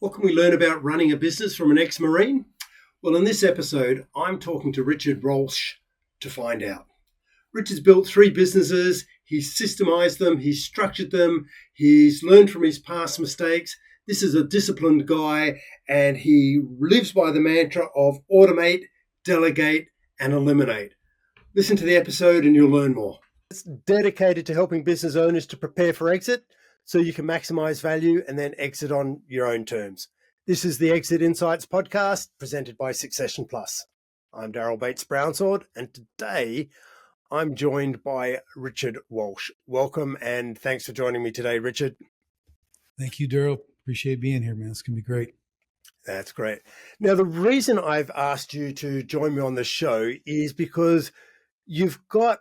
What can we learn about running a business from an ex-Marine? Well, in this episode, I'm talking to Richard Walsh to find out. Richard's built 3 businesses, he's systemised them, he's structured them, he's learned from his past mistakes. This is a disciplined guy, and he lives by the mantra of automate, delegate, and eliminate. Listen to the episode and you'll learn more. It's dedicated to helping business owners to prepare for exit so you can maximize value and then exit on your own terms. This is the Exit Insights podcast presented by Succession Plus. I'm Daryl Bates-Brownsword, and today I'm joined by Richard Walsh. Welcome and thanks for joining me today, Richard. Thank you, Daryl. Appreciate being here, man. It's going to be great. That's great. Now, the reason I've asked you to join me on the show is because you've got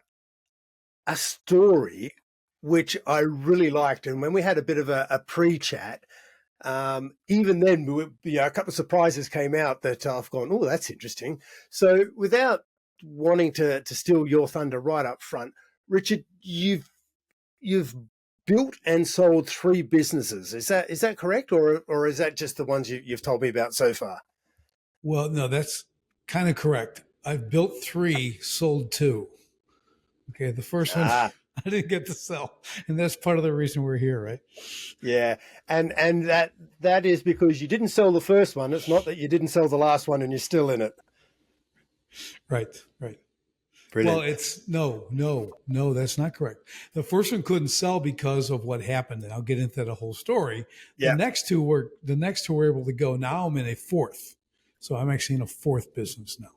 a story which I really liked. And when we had a bit of a pre-chat, even then, a couple of surprises came out that I've gone, oh, that's interesting. So without wanting to steal your thunder right up front, Richard, you've built and sold 3 businesses. Is that correct? Or is that just the ones you've told me about so far? Well, no, that's kind of correct. I've built 3, sold 2. Okay, the first one I didn't get to sell, and that's part of the reason we're here, right? Yeah, and that is because you didn't sell the first one. It's not that you didn't sell the last one and you're still in it. Right. Brilliant. Well, it's no, that's not correct. The first one couldn't sell because of what happened, and I'll get into the whole story. Yeah. The next two were able to go. Now I'm in a 4th, so I'm actually in a 4th business now.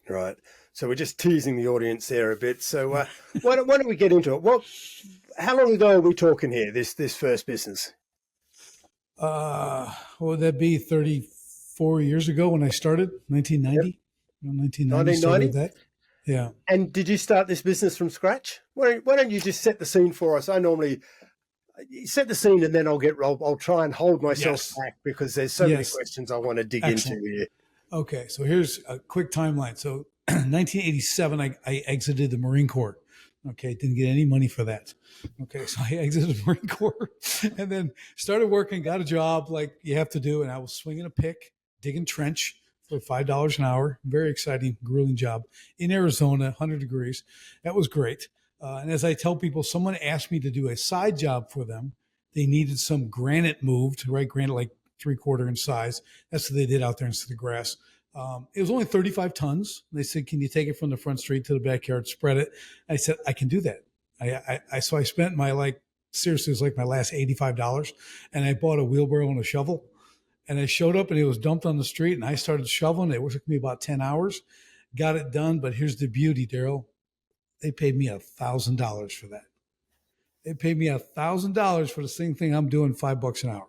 Right. So we're just teasing the audience there a bit. So why don't we get into it? How long ago are we talking here? This first business? What would that be? 34 years ago when I started, 1990. Yep. 1990. 1990. Yeah. And did you start this business from scratch? Why don't you just set the scene for us? I normally set the scene and then I'll try and hold myself back because there's so many questions I want to dig into here. Okay, so here's a quick timeline. So 1987, I exited the Marine Corps. Okay, didn't get any money for that. Okay, so I exited the Marine Corps and then started working, got a job like you have to do. And I was swinging a pick, digging trench for $5 an hour. Very exciting, grueling job in Arizona, 100 degrees. That was great. And as I tell people, someone asked me to do a side job for them. They needed some granite moved, right? Granite like 3/4 in size. That's what they did out there instead of grass. It was only 35 tons. They said, can you take it from the front street to the backyard, spread it? I said, I can do that. So I spent seriously, it was like my last $85. And I bought a wheelbarrow and a shovel. And I showed up and it was dumped on the street and I started shoveling. It took me about 10 hours, got it done. But here's the beauty, Daryl. They paid me $1,000 for that. They paid me $1,000 for the same thing I'm doing, $5 an hour.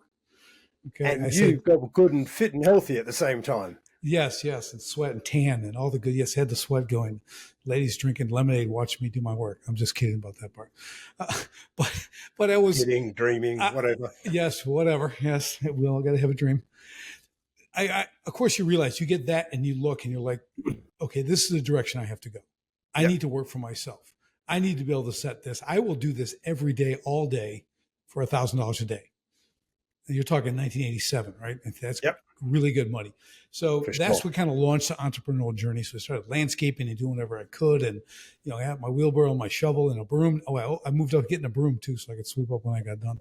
Okay. And you got good and fit and healthy at the same time. Yes. And sweat and tan and all the good. Yes, had the sweat going. Ladies drinking lemonade, watching me do my work. I'm just kidding about that part. But I was kidding, dreaming, whatever. Yes, whatever. Yes, we all got to have a dream. Of course, you realize you get that and you look and you're like, okay, this is the direction I have to go. I need to work for myself. I need to be able to set this. I will do this every day, all day for $1,000 a day. And you're talking 1987, right? That's really good money. So that's what kind of launched the entrepreneurial journey. So I started landscaping and doing whatever I could. And, I had my wheelbarrow, my shovel, and a broom. I moved up getting a broom too, so I could sweep up when I got done.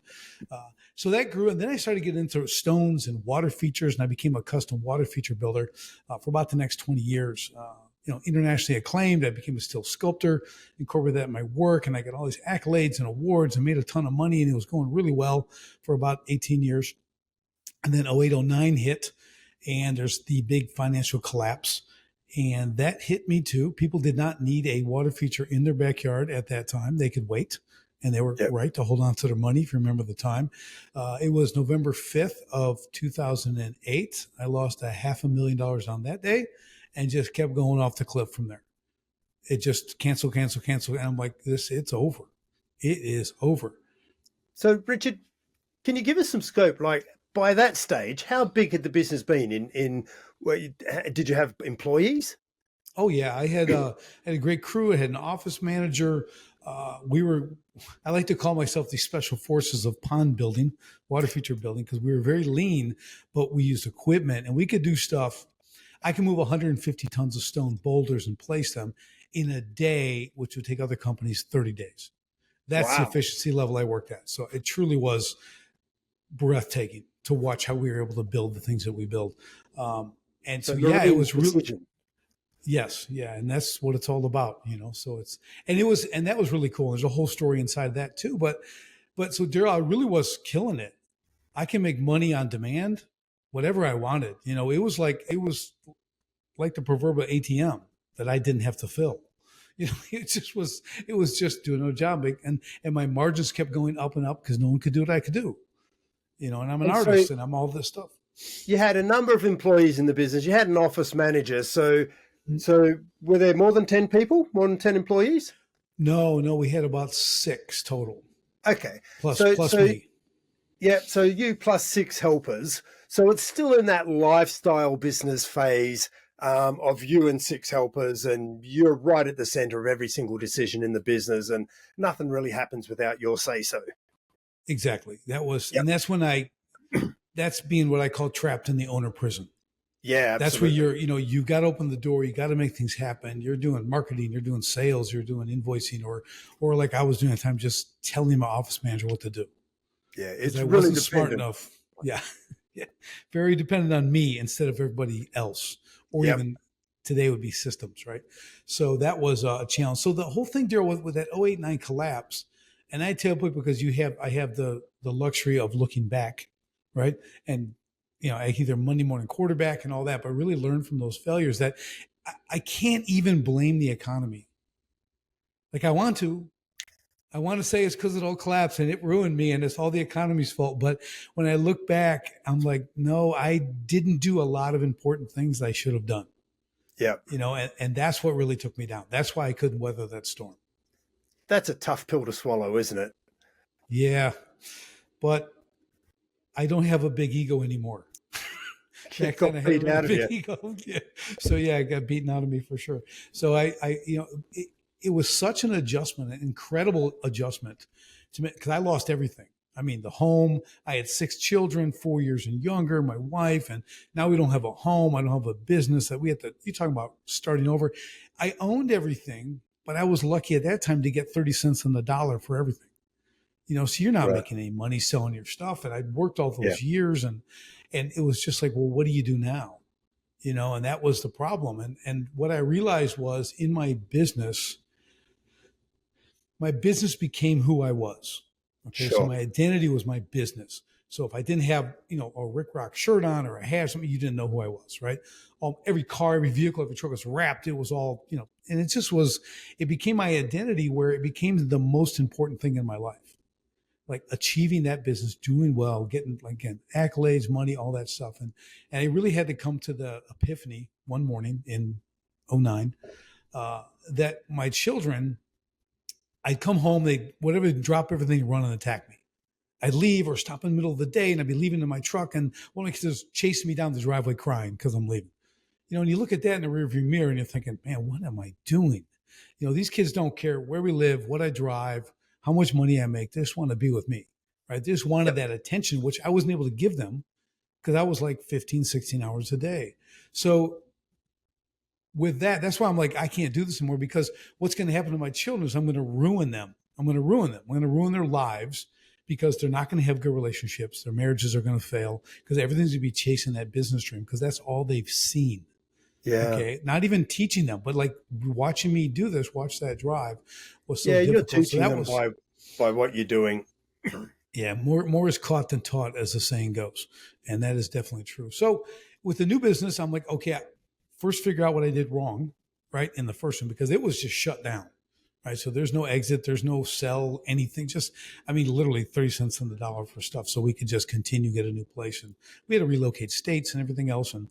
So that grew. And then I started getting into stones and water features. And I became a custom water feature builder for about the next 20 years. Internationally acclaimed. I became a steel sculptor, incorporated that in my work, and I got all these accolades and awards and made a ton of money, and it was going really well for about 18 years. And then 0809 hit, and there's the big financial collapse, and that hit me too. People did not need a water feature in their backyard at that time. They could wait, and they were right to hold on to their money, if you remember the time. It was November 5th of 2008. I lost $500,000 on that day. And just kept going off the cliff from there. It just cancel. And I'm like, it's over. It is over. So, Richard, can you give us some scope? Like, by that stage, how big had the business been? Did you have employees? Oh yeah, I had a great crew. I had an office manager. I like to call myself the special forces of pond building, water feature building, because we were very lean, but we used equipment and we could do stuff. I can move 150 tons of stone boulders and place them in a day, which would take other companies 30 days. That's the Wow. efficiency level I worked at. So it truly was breathtaking to watch how we were able to build the things that we build. And So so, yeah, it marine was really, precision. yes, yeah, and that's what it's all about, you know. So it's and that was really cool. There's a whole story inside of that too. But so Daryl, I really was killing it. I can make money on demand, whatever I wanted. You know, it was like the proverbial ATM that I didn't have to fill. You know, it was just doing no job, and my margins kept going up and up because no one could do what I could do. You know, and I'm an And so artist and I'm all this stuff. you had a number of employees in the business. You had an office manager. So were there more than 10 people, more than 10 employees? No, we had about 6 total, Okay. plus So, plus so me. yeah, so you plus 6 helpers. So it's still in that lifestyle business phase of you and 6 helpers, and you're right at the center of every single decision in the business, and nothing really happens without your say so. Exactly. Yep. And that's when that's being what I call trapped in the owner prison. Yeah, That's where absolutely. you got to open the door. You got to make things happen. You're doing marketing, you're doing sales, you're doing invoicing, or like I was doing at the time, just telling my office manager what to do Yeah, because it's I really wasn't smart dependent. enough. Yeah. Yeah. Very dependent on me instead of everybody else, or Yep. even today would be systems, right? So that was a challenge. So the whole thing there with that 08-09 collapse, and I tell people because I have the luxury of looking back, right? And you know, I either Monday morning quarterback and all that, but really learn from those failures that I can't even blame the economy. Like I want to say it's because it all collapsed and it ruined me and it's all the economy's fault. But when I look back, I'm like, no, I didn't do a lot of important things I should have done, Yep. you know, and that's what really took me down. That's why I couldn't weather that storm. That's a tough pill to swallow, isn't it? Yeah. But I don't have a big ego anymore. It Back then got I had a beat really out of big you. ego. Yeah. So yeah, it got beaten out of me for sure. So you know, it was such an adjustment, an incredible adjustment to me because I lost everything. I mean, the home, I had 6 children, 4 years and younger, my wife, and now we don't have a home. I don't have a business that we had to, you're talking about starting over. I owned everything, but I was lucky at that time to get 30 cents on the dollar for everything. You know, so you're not Right. making any money selling your stuff. And I'd worked all Yeah. those years and it was just like, well, what do you do now? You know, and that was the problem. And what I realized was in my business became who I was. Okay. So Sure. my identity was my business. So if I didn't have, you know, a Rick Rock shirt on or a hat or something, you didn't know who I was, right? Every car, every vehicle, every truck was wrapped. It was all, you know, and it became my identity where it became the most important thing in my life, like achieving that business, doing well, getting, again, accolades, money, all that stuff. And I really had to come to the epiphany one morning in '09 that my children, I'd come home, they'd drop everything and run and attack me. I'd leave or stop in the middle of the day and I'd be leaving in my truck and one of my kids is chasing me down the driveway crying because I'm leaving. You know, and you look at that in the rearview mirror and you're thinking, man, what am I doing? You know, these kids don't care where we live, what I drive, how much money I make. They just want to be with me, right? They just wanted Yep. that attention, which I wasn't able to give them because I was like 15, 16 hours a day. So with that, that's why I'm like, I can't do this anymore because what's going to happen to my children is I'm going to ruin them. I'm going to ruin them. I'm going to ruin their lives because they're not going to have good relationships. Their marriages are going to fail because everything's going to be chasing that business dream because that's all they've seen. Yeah. Okay. Not even teaching them, but like watching me do this, watch that drive was so Yeah, you're difficult. So teaching that them was, by what you're doing. yeah, more is caught than taught, as the saying goes. And that is definitely true. So with the new business, I'm like, okay, first figure out what I did wrong, right? In the first one, because it was just shut down, right? So there's no exit, there's no sell, anything. Just, I mean, literally 30 cents on the dollar for stuff. So we could just continue, get a new place. And we had to relocate states and everything else. And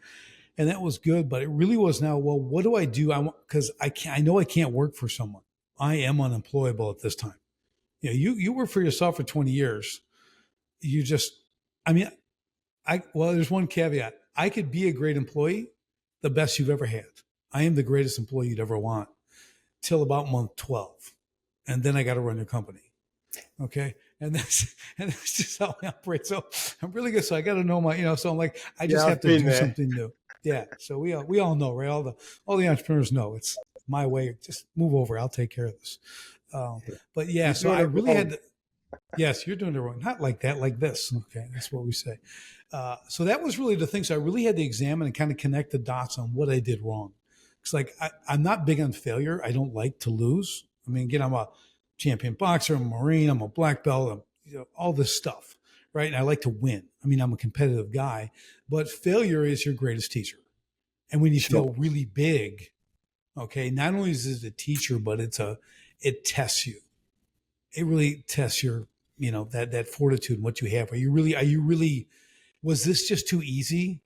that was good, but it really was now, well, what do I do? Because I know I can't work for someone. I am unemployable at this time. You know, you work for yourself for 20 years. You just, I mean, well, there's one caveat. I could be a great employee, the best you've ever had. I am the greatest employee you'd ever want till about month 12. And then I got to run your company. Okay. And that's just how I operate. So I'm really good. So I got to know so I'm like, I just have to do something new. Yeah. So we all know, right? All the entrepreneurs know it's my way. Just move over. I'll take care of this. But yeah, so I really had to, yes, you're doing it wrong. Not like that, like this. Okay. That's what we say. So that was really the thing. So I really had to examine and kind of connect the dots on what I did wrong. It's like, I'm not big on failure. I don't like to lose. I mean, again, I'm a champion boxer, I'm a Marine, I'm a black belt, all this stuff, right? And I like to win. I mean, I'm a competitive guy, but failure is your greatest teacher. And when you feel really big, okay, not only is it a teacher, but it tests you. It really tests your, that fortitude and what you have. Are you really, was this just too easy?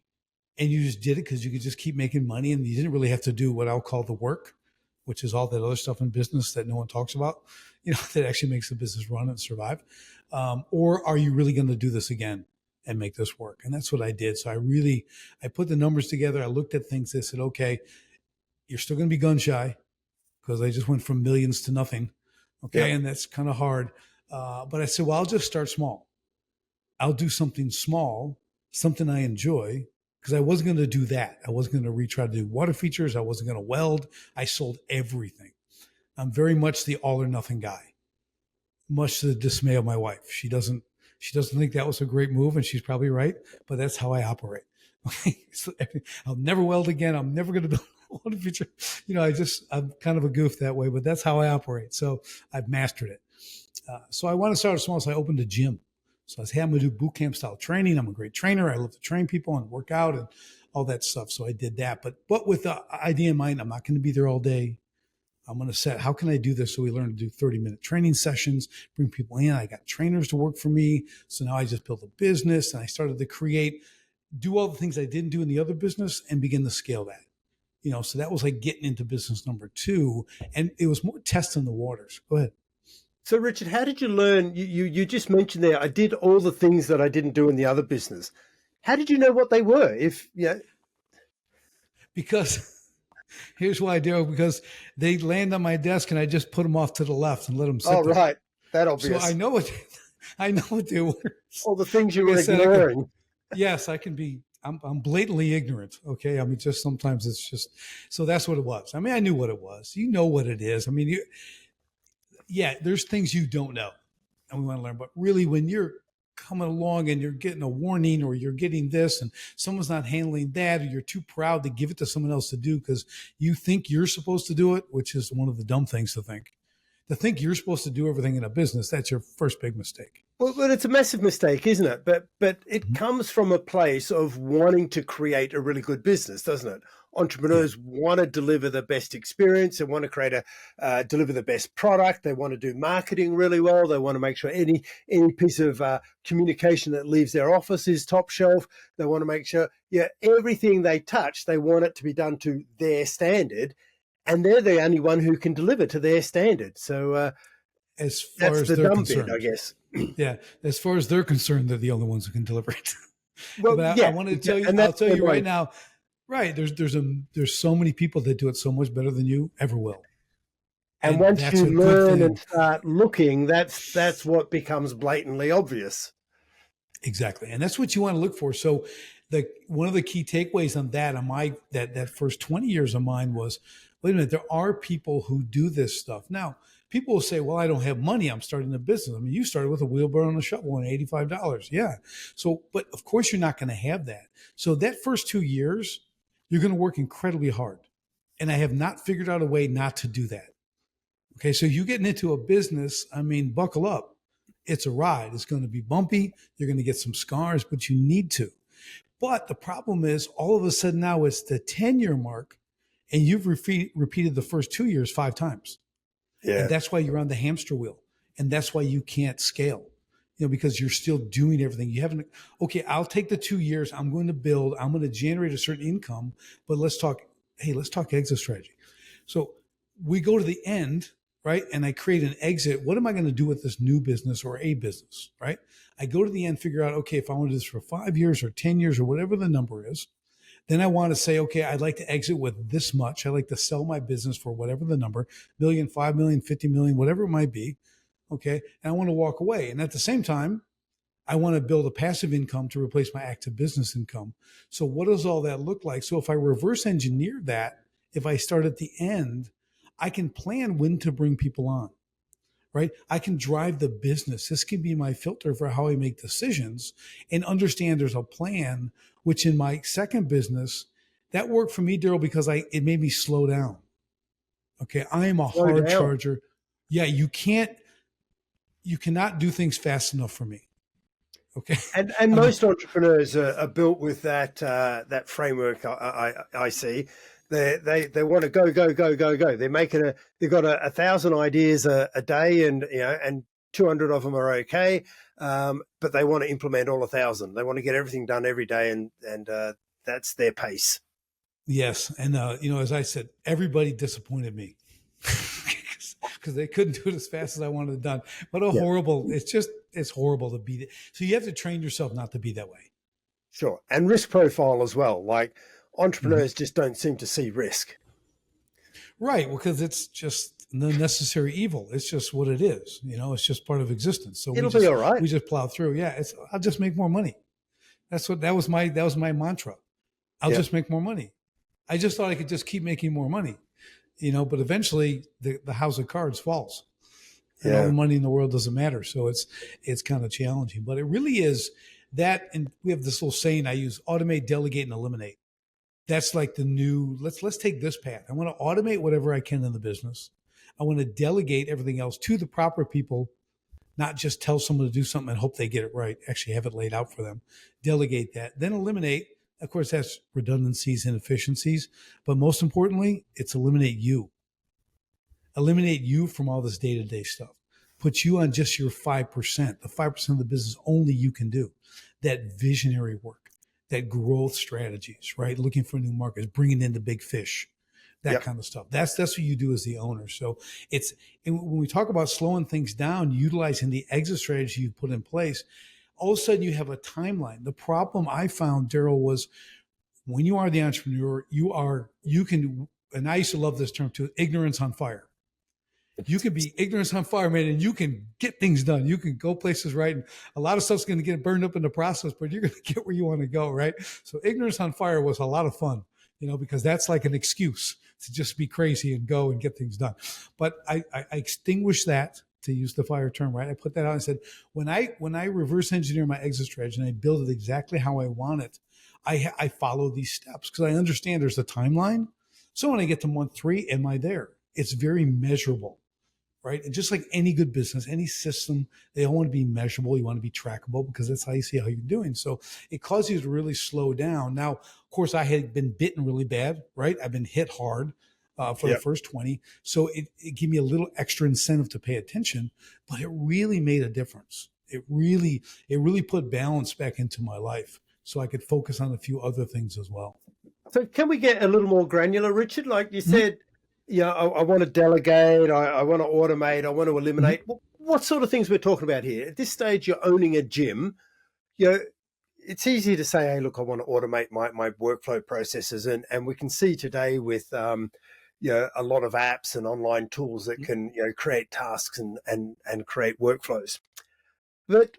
And you just did it because you could just keep making money and you didn't really have to do what I'll call the work, which is all that other stuff in business that no one talks about, that actually makes the business run and survive. Or are you really going to do this again and make this work? And that's what I did. So I put the numbers together. I looked at things. I said, okay, you're still going to be gun shy because I just went from millions to nothing. Okay. Yeah. And that's kind of hard. But I said, well, I'll just start small. I'll do something small, something I enjoy. Because I wasn't going to do that. I wasn't going to retry to do water features. I wasn't going to weld. I sold everything. I'm very much the all or nothing guy, much to the dismay of my wife. She doesn't think that was a great move, and she's probably right, but that's how I operate. Okay? So I'll never weld again. I'm never going to build a water feature. I'm kind of a goof that way, but that's how I operate. So I've mastered it. So I want to start small. So I opened a gym. So I said, hey, I'm going to do boot camp style training. I'm a great trainer. I love to train people and work out and all that stuff. So I did that. But with the idea in mind, I'm not going to be there all day. I'm going to set, how can I do this? So we learned to do 30-minute training sessions, bring people in. I got trainers to work for me. So now I just built a business and I started to do all the things I didn't do in the other business and begin to scale that. So that was like getting into business number 2. And it was more testing the waters. Go ahead. So, Richard, how did you learn? You just mentioned there, I did all the things that I didn't do in the other business. How did you know what they were? Because here's why I do. Because they land on my desk and I just put them off to the left and let them sit there. Right. That obvious. So I know what they were. All the things you were ignoring. Yes, I can be. I'm blatantly ignorant. Okay. I mean, just sometimes it's just, so that's what it was. I mean, I knew what it was. You know what it is. I mean, there's things you don't know and we want to learn, but really when you're coming along and you're getting a warning or you're getting this and someone's not handling that, or you're too proud to give it to someone else to do because you think you're supposed to do it, which is one of the dumb things to think. To think you're supposed to do everything in a business, that's your first big mistake. Well, it's a massive mistake, isn't it? But it comes from a place of wanting to create a really good business, doesn't it? Entrepreneurs want to deliver the best experience. They want to create deliver the best product. They want to do marketing really well. They want to make sure any piece of communication that leaves their office is top shelf. They want to make sure, everything they touch, they want it to be done to their standard. And they're the only one who can deliver to their standard. So as far as they're concerned, I guess. Yeah, as far as they're concerned, they're the only ones who can deliver it. Well, but I want to tell you, I'll tell you right now, right? There's so many people that do it so much better than you ever will. And once you learn and start looking, that's what becomes blatantly obvious. Exactly, and that's what you want to look for. So, one of the key takeaways on that, that first 20 years of mine was, wait a minute, there are people who do this stuff. Now, people will say, well, I don't have money. I'm starting a business. I mean, you started with a wheelbarrow and a shovel and $85. Yeah. So, but of course you're not going to have that. So that first 2 years, you're going to work incredibly hard. And I have not figured out a way not to do that. Okay. So you getting into a business, I mean, buckle up. It's a ride. It's going to be bumpy. You're going to get some scars, but you need to. But the problem is all of a sudden now it's the 10-year mark and you've repeated the first 2 years 5 times. Yeah. And that's why you're on the hamster wheel. And that's why you can't scale, because you're still doing everything. You haven't, okay, I'll take the 2 years. I'm going to build, I'm going to generate a certain income, but let's talk exit strategy. So we go to the end, right? And I create an exit. What am I going to do with this new business or a business, right? I go to the end, figure out, okay, if I want to do this for 5 years or 10 years or whatever the number is, Then I want to say, okay, I'd like to exit with this much. I'd like to sell my business for whatever the number, million, 5 million, 50 million, whatever it might be. Okay. And I want to walk away. And at the same time, I want to build a passive income to replace my active business income. So what does all that look like? So if I reverse engineer that, if I start at the end, I can plan when to bring people on, right? I can drive the business. This can be my filter for how I make decisions and understand there's a plan, which in my second business, that worked for me, Daryl, because it made me slow down. Okay. I am a hard charger. Yeah. You cannot do things fast enough for me. Okay. And most entrepreneurs are built with that framework. I see. They want to go. They've got 1,000 ideas a day, and 200 of them are okay. But they want to implement all 1,000. They want to get everything done every day, and that's their pace. Yes, and as I said, everybody disappointed me because they couldn't do it as fast as I wanted it done. But horrible! It's horrible to beat it. So you have to train yourself not to be that way. Sure, and risk profile as well. Like entrepreneurs just don't seem to see risk. Right, well, because it's just the necessary evil. It's just what it is. It's just part of existence. So it'll be all right. We just plow through. Yeah, I'll just make more money. That was my mantra. I'll just make more money. I just thought I could just keep making more money, but eventually the house of cards falls. And all the money in the world doesn't matter. So it's kind of challenging, but it really is that. And we have this little saying I use: automate, delegate, and eliminate. That's like the new, let's take this path. I want to automate whatever I can in the business. I want to delegate everything else to the proper people, not just tell someone to do something and hope they get it right, actually have it laid out for them. Delegate that, then eliminate. Of course, that's redundancies, inefficiencies, but most importantly, it's eliminate you. Eliminate you from all this day-to-day stuff. Put you on just your 5%, the 5% of the business only you can do. That visionary work, that growth strategies, right? Looking for new markets, bringing in the big fish, that kind of stuff. That's what you do as the owner. So when we talk about slowing things down, utilizing the exit strategy you put in place, all of a sudden you have a timeline. The problem I found, Daryl, was when you are the entrepreneur, you can, and I used to love this term too, ignorance on fire. You can be ignorance on fire, man, and you can get things done. You can go places, right? And a lot of stuff's going to get burned up in the process, but you're going to get where you want to go, right? So ignorance on fire was a lot of fun, because that's like an excuse to just be crazy and go and get things done. But I extinguished that, to use the fire term, right? I put that out and said, when I reverse engineer my exit strategy and I build it exactly how I want it, I follow these steps because I understand there's a timeline. So when I get to month 3, am I there? It's very measurable. Right. And just like any good business, any system, they all want to be measurable. You want to be trackable because that's how you see how you're doing. So it causes you to really slow down. Now, of course, I had been bitten really bad, right? I've been hit hard for the first 20. So it gave me a little extra incentive to pay attention, but it really made a difference. It really put balance back into my life so I could focus on a few other things as well. So can we get a little more granular, Richard? Like you said, I want to delegate, I want to automate, I want to eliminate. What sort of things we're talking about here? At this stage, you're owning a gym. It's easy to say, hey, look, I want to automate my workflow processes. And we can see today with, a lot of apps and online tools that can, create tasks and create workflows. But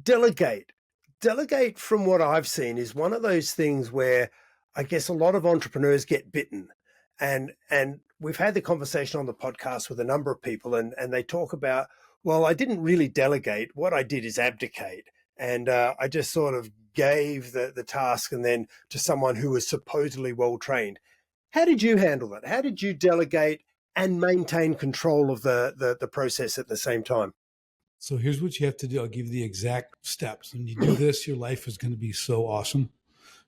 delegate from what I've seen is one of those things where I guess a lot of entrepreneurs get bitten. And we've had the conversation on the podcast with a number of people, and they talk about, well, I didn't really delegate. What I did is abdicate. And I just sort of gave the task and then to someone who was supposedly well-trained. How did you handle that? How did you delegate and maintain control of the process at the same time? So here's what you have to do. I'll give you the exact steps. When you do this, your life is going to be so awesome.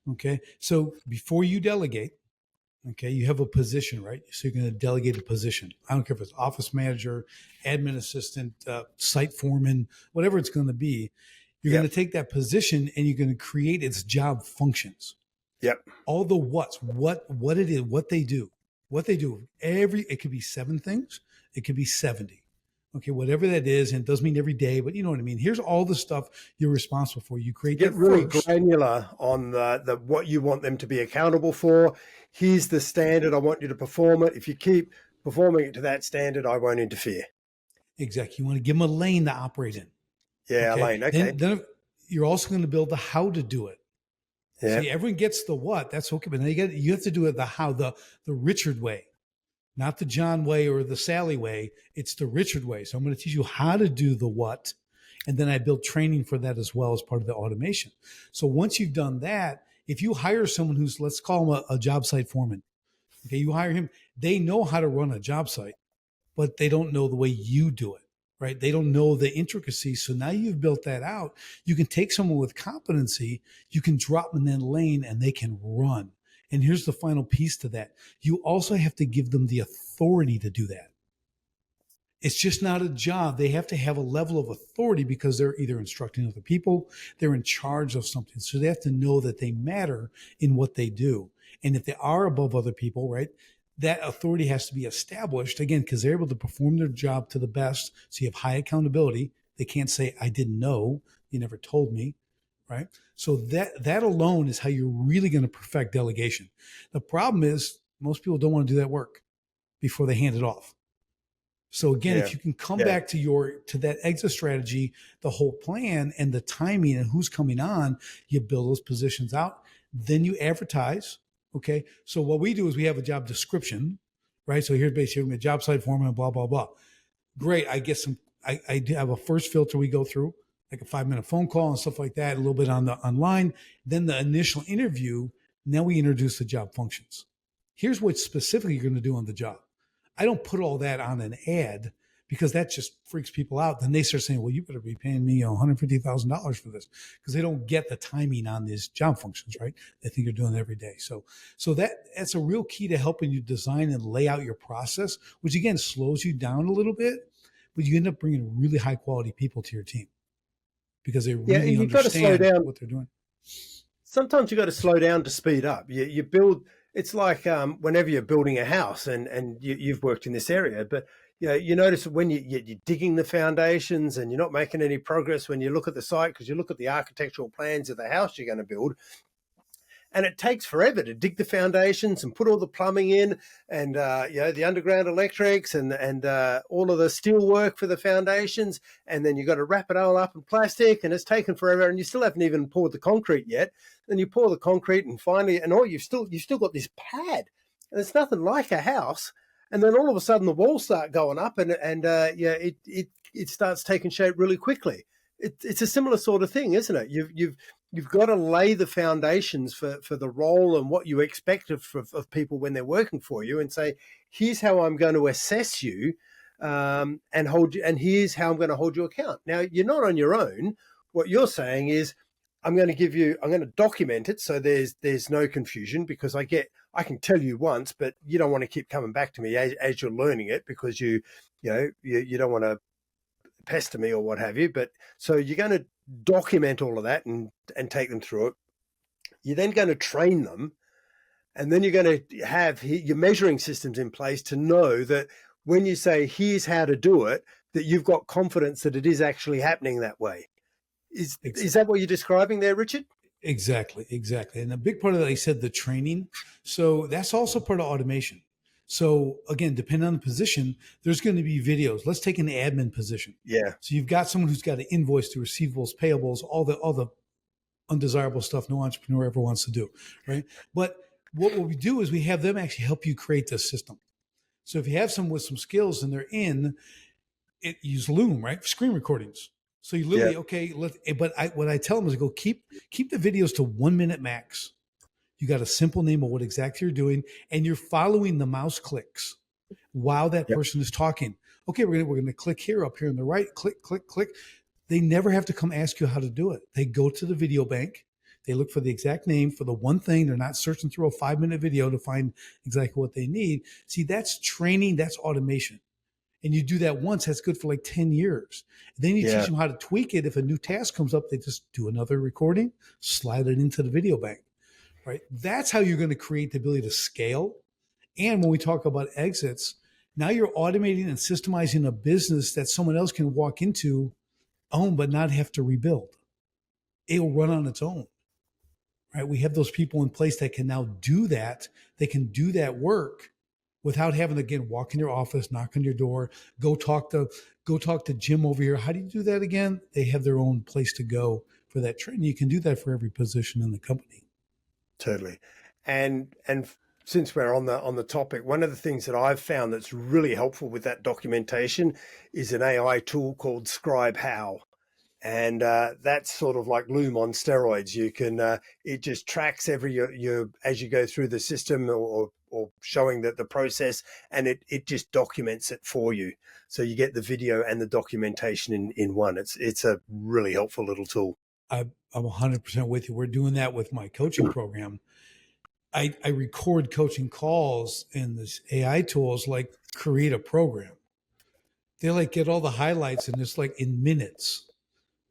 Okay. So before you delegate, okay, you have a position, right? So you're going to delegate a position. I don't care if it's office manager, admin assistant, site foreman, whatever it's going to be. You're going to take that position and you're going to create its job functions. Yep. All the what it is, what they do. It could be 7 things. It could be 70. Okay, whatever that is, and it doesn't mean every day, but you know what I mean. Here's all the stuff you're responsible for. You create Get that really first. granular on the what you want them to be accountable for. Here's the standard. I want you to perform it. If you keep performing it to that standard, I won't interfere. Exactly. You want to give them a lane to operate in. Yeah, Okay. Elaine. Okay. Then you're also going to build the how to do it. Yeah. See, everyone gets the what. That's okay, but then you have to do it the how, the Richard way, not the John way or the Sally way. It's the Richard way. So I'm going to teach you how to do the what, and then I build training for that as well as part of the automation. So once you've done that, if you hire someone who's, let's call him a job site foreman, okay, you hire him, they know how to run a job site, but they don't know the way you do it, right? They don't know the intricacies. So now you've built that out. You can take someone with competency, you can drop them in that lane and they can run. And here's the final piece to that. You also have to give them the authority to do that. It's just not a job. They have to have a level of authority because they're either instructing other people, they're in charge of something. So they have to know that they matter in what they do. And if they are above other people, right, that authority has to be established again, because they're able to perform their job to the best. So you have high accountability. They can't say, I didn't know. You never told me. Right. So that alone is how you're really going to perfect delegation. The problem is most people don't want to do that work before they hand it off. So again, if you can come back to that exit strategy, the whole plan and the timing and who's coming on, you build those positions out, then you advertise. Okay. So what we do is we have a job description, right? So here's basically a job site foreman and blah, blah, blah. Great. I get I do have a first filter we go through, like a 5-minute phone call and stuff like that, a little bit on the online. Then the initial interview. Now we introduce the job functions. Here's what specifically you're going to do on the job. I don't put all that on an ad because that just freaks people out. Then they start saying, well, you better be paying me $150,000 for this, because they don't get the timing on these job functions, right? They think you're doing it every day. So that's a real key to helping you design and lay out your process, which again slows you down a little bit, but you end up bringing really high quality people to your team because they really understand what they're doing. Sometimes you got to slow down to speed up. You build. It's like whenever you're building a house, and you've worked in this area, but you notice when you're digging the foundations and you're not making any progress when you look at the site, because you look at the architectural plans of the house you're going to build, and it takes forever to dig the foundations and put all the plumbing in, and the underground electrics and all of the steel work for the foundations, and then you've got to wrap it all up in plastic, and it's taken forever, and you still haven't even poured the concrete yet. Then you pour the concrete, and finally, and you've still got this pad, and it's nothing like a house. And then all of a sudden, the walls start going up, and it starts taking shape really quickly. It's a similar sort of thing, isn't it? You've got to lay the foundations for the role and what you expect of people when they're working for you, and say, here's how I'm going to assess you, and hold you, and here's how I'm going to hold you account. Now, you're not on your own. What you're saying is, I'm going to document it so there's no confusion, because I can tell you once, but you don't want to keep coming back to me as you're learning it, because you don't want to pester me or what have you. But so you're going to document all of that and take them through it. You're then going to train them, and then you're going to have your measuring systems in place to know that when you say, here's how to do it, that you've got confidence that it is actually happening that way. Is that what you're describing there, Richard? Exactly. And a big part of that, I said, the training. So that's also part of automation. So again, depending on the position, there's going to be videos. Let's take an admin position. Yeah. So you've got someone who's got to invoice the receivables, payables, all the undesirable stuff no entrepreneur ever wants to do, right? But what we do is we have them actually help you create this system. So if you have someone with some skills and they're use Loom, right? Screen recordings. So you literally, what I tell them is go keep the videos to 1 minute max. You got a simple name of what exactly you're doing, and you're following the mouse clicks while that person is talking. Okay, we're gonna click here, up here on the right, click, click, click. They never have to come ask you how to do it. They go to the video bank, they look for the exact name for the one thing. They're not searching through a 5-minute video to find exactly what they need. See, that's training, that's automation. And you do that once, that's good for like 10 years. Then you teach them how to tweak it. If a new task comes up, they just do another recording, slide it into the video bank, right? That's how you're going to create the ability to scale. And when we talk about exits, Now you're automating and systemizing a business that someone else can walk into, own, but not have to rebuild. It'll run on its own, right? We have those people in place that can now do that. They can do that work without having to, again, walk in your office, knock on your door, go talk to Jim over here. How do you do that again? They have their own place to go for that training. You can do that for every position in the company. Totally. And since we're on the topic, one of the things that I've found that's really helpful with that documentation is an AI tool called Scribe How. And that's sort of like Loom on steroids. You can it just tracks your as you go through the system or showing that the process, and it just documents it for you. So you get the video and the documentation in one. It's a really helpful little tool. I'm 100% with you. We're doing that with my coaching program. I record coaching calls in this AI tools, like create a program. They like get all the highlights and it's like in minutes.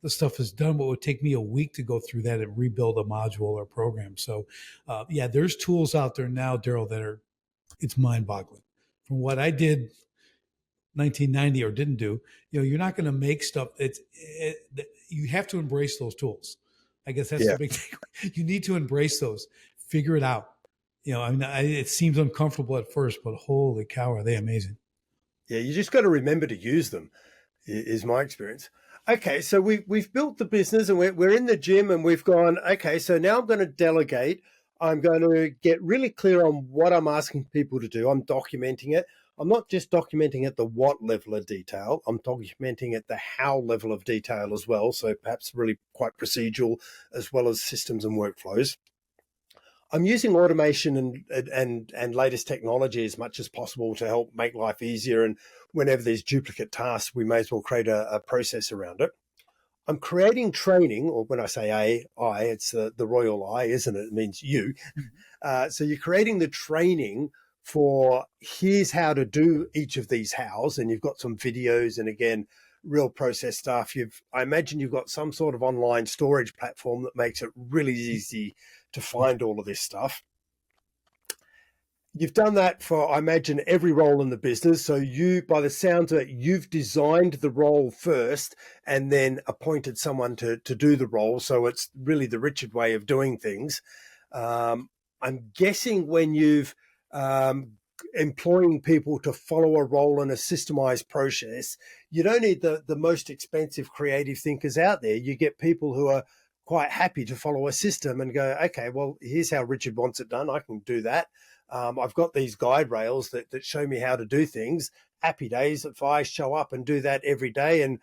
The stuff is done, but it would take me a week to go through that and rebuild a module or program. So yeah, there's tools out there now, Daryl, that it's mind boggling. From what I did 1990 or didn't do, you're not going to make stuff. You have to embrace those tools. I guess that's the big thing. You need to embrace those, figure it out. It seems uncomfortable at first, but holy cow, are they amazing. Yeah, you just got to remember to use them, is my experience. Okay, so we've built the business and we're in the gym and we've gone, okay, so now I'm going to delegate. I'm going to get really clear on what I'm asking people to do. I'm documenting it. I'm not just documenting at the what level of detail. I'm documenting at the how level of detail as well. So perhaps really quite procedural as well as systems and workflows. I'm using automation and latest technology as much as possible to help make life easier. And whenever there's duplicate tasks, we may as well create a process around it. I'm creating training, or when I say I, it's the royal I, isn't it? It means you. So you're creating the training for here's how to do each of these hows. And you've got some videos and, again, real process stuff. I imagine you've got some sort of online storage platform that makes it really easy to find all of this stuff. You've done that for, I imagine, every role in the business. So you, by the sounds of it, you've designed the role first and then appointed someone to do the role. So it's really the Richard way of doing things. I'm guessing when you've employing people to follow a role in a systemized process, you don't need the most expensive creative thinkers out there. You get people who are quite happy to follow a system and go, okay, well, here's how Richard wants it done. I can do that. I've got these guide rails that show me how to do things. Happy days if I show up and do that every day. And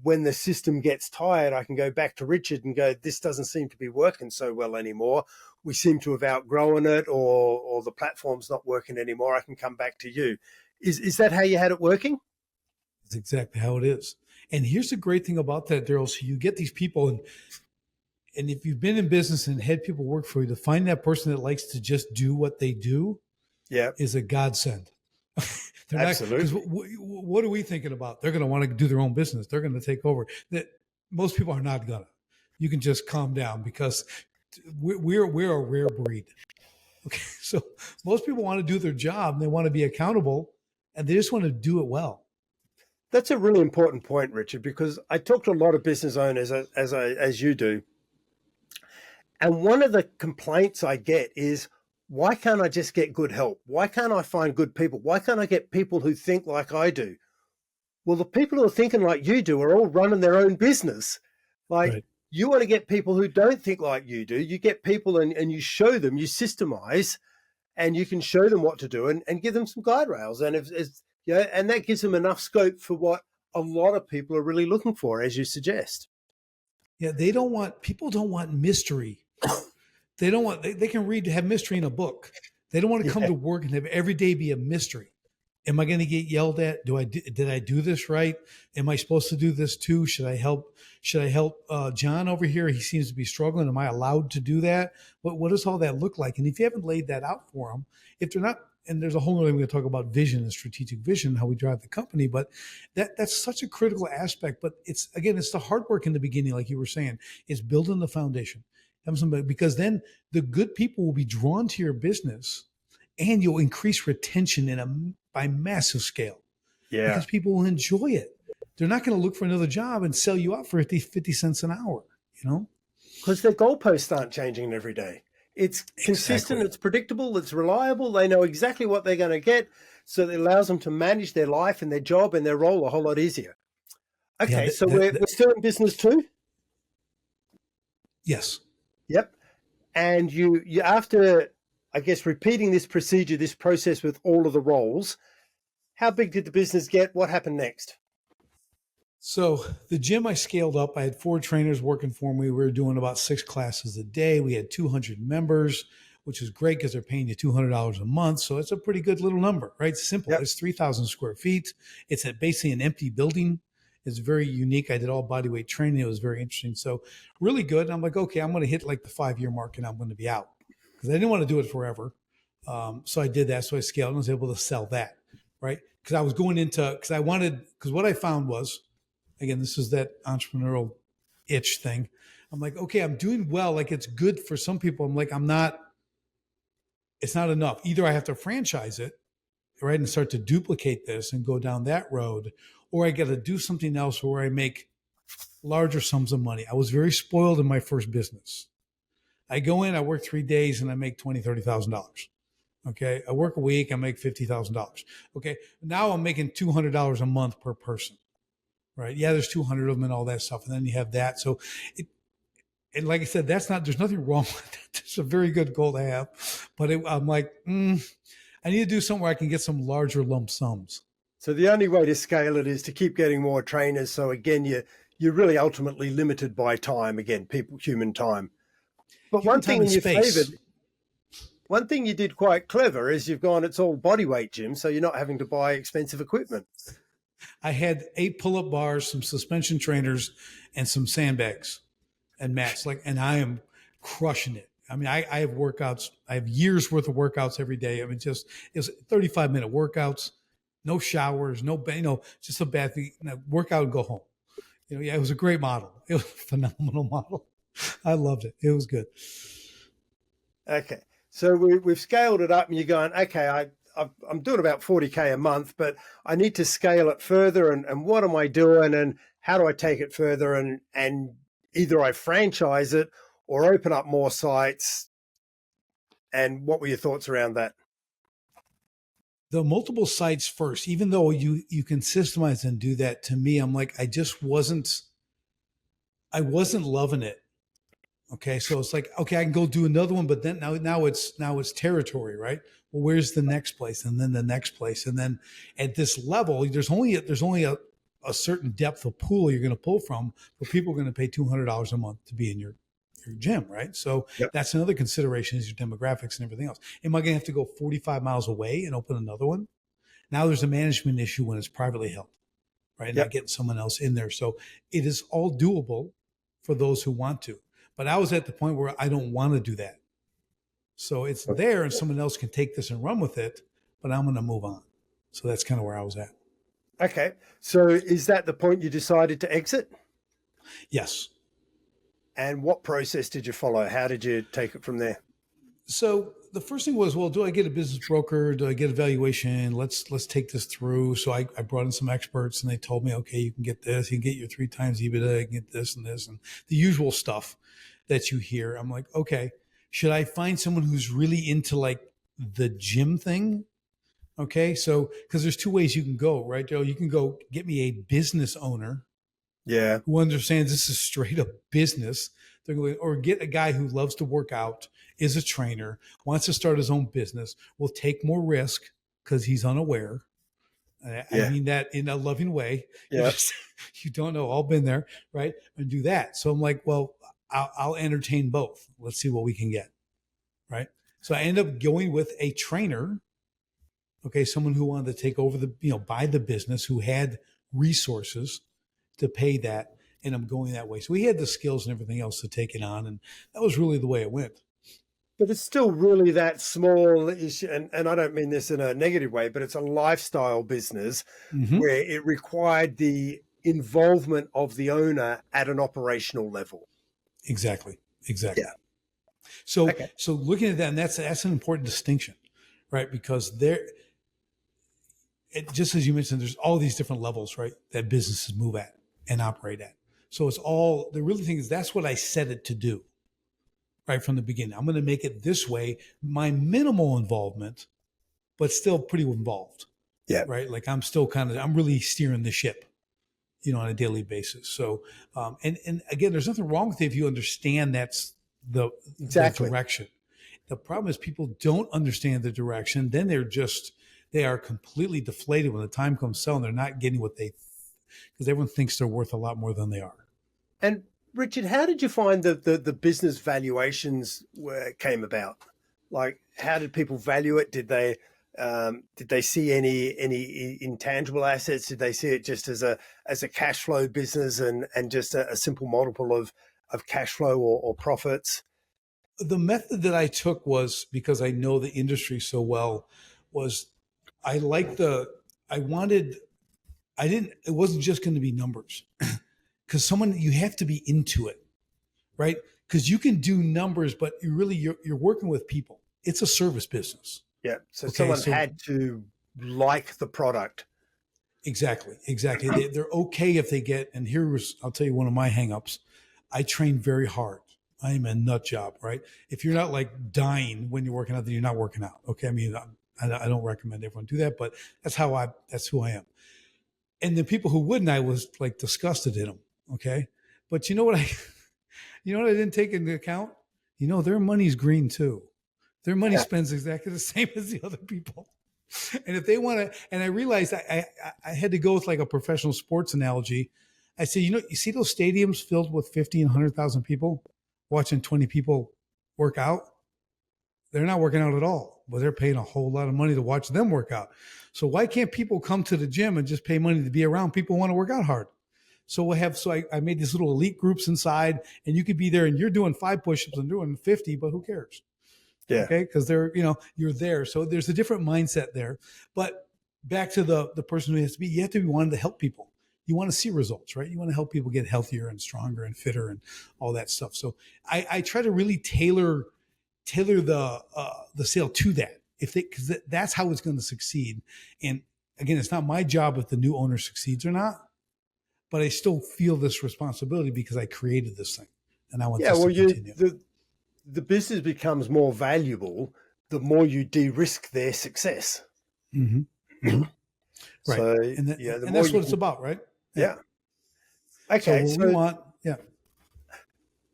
when the system gets tired, I can go back to Richard and go, this doesn't seem to be working so well anymore. We seem to have outgrown it, or the platform's not working anymore. I can come back to you. Is that how you had it working? That's exactly how it is. And here's the great thing about that, Daryl. So you get these people, and if you've been in business and had people work for you, to find that person that likes to just do what they do is a godsend. Absolutely. What are we thinking about? They're going to want to do their own business. They're going to take over. That most people are not going to. You can just calm down, because we're a rare breed. Okay, so most people want to do their job and they want to be accountable, and they just want to do it well. That's a really important point, Richard, because I talk to a lot of business owners as you do. And one of the complaints I get is, why can't I just get good help? Why can't I find good people? Why can't I get people who think like I do? Well, the people who are thinking like you do are all running their own business. Like, you want to get people who don't think like you do. You get people and you show them, you systemize, and you can show them what to do and give them some guide rails. And and that gives them enough scope for what a lot of people are really looking for, as you suggest. Yeah, people don't want mystery. They can have mystery in a book. They don't want to come to work and have every day be a mystery. Am I going to get yelled at? Did I do this right? Am I supposed to do this too? Should I help John over here? He seems to be struggling. Am I allowed to do that? What does all that look like? And if you haven't laid that out for them, if they're not, and there's a whole other thing we're going to talk about vision and strategic vision, how we drive the company, but that's such a critical aspect. But it's the hard work in the beginning, like you were saying. It's building the foundation. Because then the good people will be drawn to your business, and you'll increase retention in a by massive scale Yeah. because people will enjoy it. They're not going to look for another job and sell you out for 50 cents an hour, you know? Because their goalposts aren't changing every day. It's consistent, Exactly. it's predictable, it's reliable. They know exactly what they're going to get. So it allows them to manage their life and their job and their role a whole lot easier. Yeah. Okay, so we're still in business too? Yes. Yep. And you after, I guess, repeating this procedure, this process with all of the roles, how big did the business get? What happened next? So the gym I scaled up, I had 4 trainers working for me. We were doing about 6 classes a day. We had 200 members, which is great because they're paying you $200 a month. So it's a pretty good little number, right? It's simple. Yep. It's 3,000 square feet. It's basically an empty building. It's very unique. I did all body weight training. It was very interesting. So really good. And I'm like, okay, I'm going to hit like the 5-year mark and I'm going to be out because I didn't want to do it forever. So I did that. So I scaled and I was able to sell that, right? Because I was going into, because what I found was, again, this is that entrepreneurial itch thing. I'm like, okay, I'm doing well. Like it's good for some people. I'm like, it's not enough. Either I have to franchise it, right, and start to duplicate this and go down that road, or I got to do something else where I make larger sums of money. I was very spoiled in my first business. I go in, I work 3 days and I make $20,000, $30,000. Okay. I work a week, I make $50,000. Okay. Now I'm making $200 a month per person. Right. Yeah, there's 200 of them and all that stuff. And then you have that. So and like I said, there's nothing wrong with it. It's a very good goal to have. But I'm like, I need to do something where I can get some larger lump sums. So the only way to scale it is to keep getting more trainers. So again, you're really ultimately limited by time. Again, human time. But one thing in your favor, one thing you did quite clever is you've gone, it's all body weight gym, so you're not having to buy expensive equipment. I had 8 pull-up bars, some suspension trainers, and some sandbags and mats. And I am crushing it. I mean, I have workouts. I have years worth of workouts every day. I mean, it was 35-minute workouts, no showers, just a bath, workout and go home. Yeah, it was a great model. It was a phenomenal model. I loved it. It was good. Okay. So we've scaled it up and you're going, okay, I'm doing about 40K a month, but I need to scale it further. And what am I doing? And how do I take it further? And either I franchise it or open up more sites. And what were your thoughts around that? The multiple sites first, even though you can systemize and do that, to me, I'm like, I wasn't loving it. Okay. So it's like, okay, I can go do another one, but then now it's territory, right? Well, where's the next place? And then the next place. And then at this level, there's only a certain depth of pool you're going to pull from, but people are going to pay $200 a month to be in your gym, right? So That's another consideration is your demographics and everything else. Am I going to have to go 45 miles away and open another one? Now there's a management issue when it's privately held, right? Not getting someone else in there. So it is all doable for those who want to. But I was at the point where I don't want to do that. So it's there and someone else can take this and run with it, but I'm going to move on. So that's kind of where I was at. Okay. So is that the point you decided to exit? Yes. And what process did you follow? How did you take it from there? So the first thing was, well, do I get a business broker? Do I get a valuation? Let's take this through. So I brought in some experts and they told me, okay, you can get this, you can get your 3 times EBITDA, you can get this and the usual stuff that you hear. I'm like, okay, should I find someone who's really into like the gym thing? Okay. So, cause there's 2 ways you can go, right, Joe? You can go get me a business owner. Yeah. Who understands this is straight up business. They're going, or get a guy who loves to work out, is a trainer, wants to start his own business, will take more risk because he's unaware. I mean that in a loving way. Yeah. You don't know, all been there, right? And do that. So I'm like, well, I'll entertain both. Let's see what we can get. Right. So I end up going with a trainer. Okay. Someone who wanted to take over buy the business, who had resources to pay that. And I'm going that way. So we had the skills and everything else to take it on. And that was really the way it went. But it's still really that small issue. And I don't mean this in a negative way, but it's a lifestyle business where it required the involvement of the owner at an operational level. Exactly. Yeah. So looking at that, and that's an important distinction, right? Because just as you mentioned, there's all these different levels, right, that businesses move at and operate at. So it's all, the really thing is that's what I set it to do right from the beginning. I'm going to make it this way, my minimal involvement, but still pretty involved. Yeah. Right. Like I'm still I'm really steering the ship, on a daily basis. So, and again, there's nothing wrong with it if you understand that's the direction. The problem is people don't understand the direction. Then they are completely deflated when the time comes selling. They're not getting what because everyone thinks they're worth a lot more than they are. And Richard, how did you find the business valuations came about? Like, how did people value it? Did they see any intangible assets? Did they see it just as a cash flow business and just a simple multiple of cash flow or profits? The method that I took was, because I know the industry so well, it wasn't just going to be numbers. Because you have to be into it, right? Because you can do numbers, but you're working with people. It's a service business. Yeah. So someone had to like the product. Exactly. They're okay if they get, and I'll tell you one of my hangups. I train very hard. I am a nut job, right? If you're not like dying when you're working out, then you're not working out. Okay. I mean, I don't recommend everyone do that, but that's who I am. And the people who wouldn't, I was like disgusted in them. Okay. But you know what I didn't take into account? Their money's green too. Their money spends exactly the same as the other people. And if they want to, and I realized I had to go with like a professional sports analogy. I said, you see those stadiums filled with 50 and 100,000 people watching 20 people work out? They're not working out at all, but they're paying a whole lot of money to watch them work out. So why can't people come to the gym and just pay money to be around people who want to work out hard? So I made these little elite groups inside, and you could be there and you're doing 5 push-ups and doing 50, but who cares? Yeah. Okay. Cause you're there. So there's a different mindset there, but back to the person who you have to be wanting to help people. You want to see results, right? You want to help people get healthier and stronger and fitter and all that stuff. So I try to really tailor the sale to that, because that's how it's going to succeed. And again, it's not my job if the new owner succeeds or not, but I still feel this responsibility because I created this thing and I want this to continue. The business becomes more valuable the more you de-risk their success. Mm-hmm. Mm-hmm. Right. So, and that's what it's about, right? Yeah. Okay. Yeah.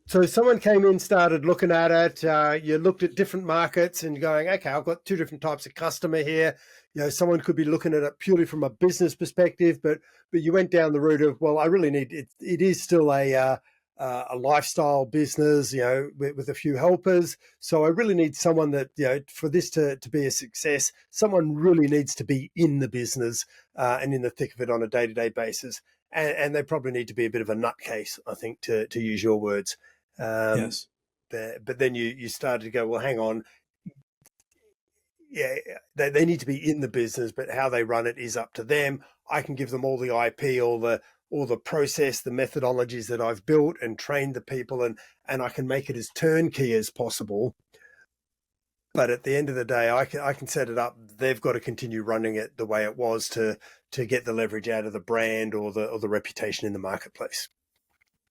So someone came in, started looking at it. You looked at different markets and going, okay, I've got 2 different types of customer here. Someone could be looking at it purely from a business perspective, but you went down the route of, well, I really need it. It is still a lifestyle business, with a few helpers. So I really need someone that, for this to be a success, someone really needs to be in the business and in the thick of it on a day-to-day basis. And they probably need to be a bit of a nutcase, I think, to use your words. Yes. But then you started to go, well, hang on. Yeah, they need to be in the business, but how they run it is up to them. I can give them all the IP, all the process, the methodologies that I've built and trained the people, and I can make it as turnkey as possible. But at the end of the day, I can set it up. They've got to continue running it the way it was to get the leverage out of the brand or the reputation in the marketplace.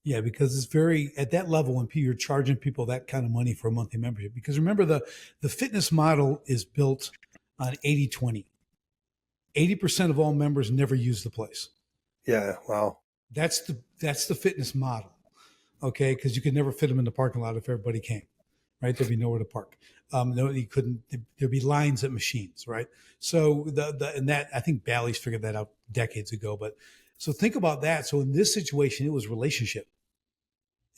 Yeah, because it's at that level when you're charging people that kind of money for a monthly membership. Because remember, the fitness model is built on 80-20. 80% of all members never use the place. Yeah, wow. That's the fitness model, okay? Because you could never fit them in the parking lot if everybody came, right? There'd be nowhere to park. No, you couldn't. There'd be lines at machines, right? So and that I think Bally's figured that out decades ago. But so think about that. So in this situation, it was relationship.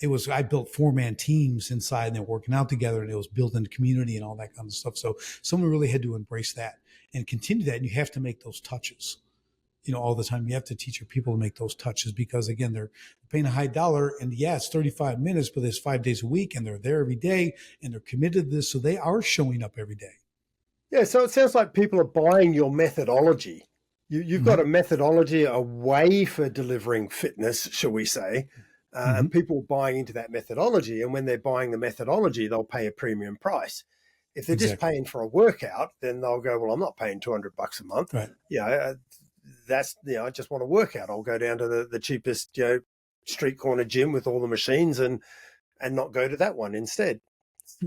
I built 4-man teams inside and they're working out together and it was building community and all that kind of stuff. So someone really had to embrace that and continue that. And you have to make those touches, all the time. You have to teach your people to make those touches because again, they're paying a high dollar and it's 35 minutes, but it's 5 days a week and they're there every day and they're committed to this. So they are showing up every day. Yeah. So it sounds like people are buying your methodology. You've got a methodology, a way for delivering fitness, shall we say, and people buying into that methodology. And when they're buying the methodology, they'll pay a premium price. If they're just paying for a workout, then they'll go, well, I'm not paying $200 a month. Right. That's, I just want to work out. I'll go down to the cheapest, street corner gym with all the machines and not go to that one instead.